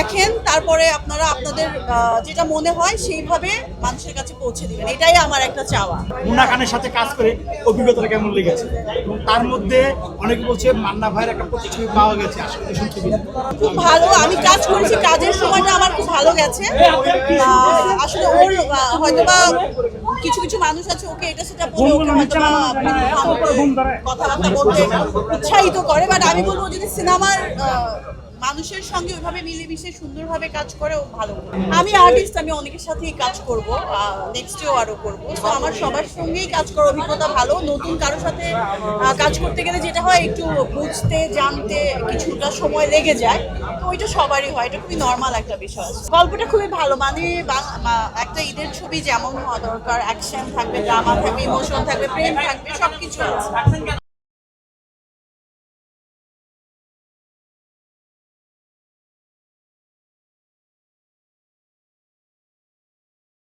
দেখেন, তারপরে আপনারা আপনাদের যেটা মনে হয় সেইভাবে মানুষের কাছে পৌঁছে দিবেন, এটাই আমার একটা চাওয়া। মুন্না খানের সাথে কাজ করে অভিজ্ঞতাটা কেমন লেগেছে? এবং তার মধ্যে অনেকে বলছে মান্না ভাইয়ের একটা প্রতিচ্ছবি পাওয়া গেছে, আসলে শুনতে খুব ভালো, আমি কাজ করেছি, কাজের সময়টা আমার খুব ভালো গেছে। আসলে ওর হয়তোবা কিছু কিছু মানুষ আছে ওকে এটা সেটা বলে ওকে হয়তোবা কথাবার্তা বলতে উৎসাহিত করে, বাট আমি বলবো যদি সিনেমার মানুষের সঙ্গে ওইভাবে মিলেমিশে সুন্দরভাবে কাজ করে ও ভালো। আমি আর্টিস্ট, আমি অনেকের সাথেই কাজ করব, নেক্সটেও আরও করবো। তো আমার সবার সঙ্গেই কাজ করার অভিজ্ঞতা ভালো। নতুন কারোর সাথে কাজ করতে গেলে যেটা হয় একটু বুঝতে জানতে কিছুটা সময় লেগে যায়, তো ওইটা সবারই হয়, এটা খুবই নর্মাল একটা বিষয়। গল্পটা খুবই ভালো, মানে একটা ঈদের ছবি যেমন হওয়া দরকার, অ্যাকশন থাকবে, ড্রামা থাকবে, ইমোশন থাকবে, প্রেম থাকবে, সবকিছু আছে।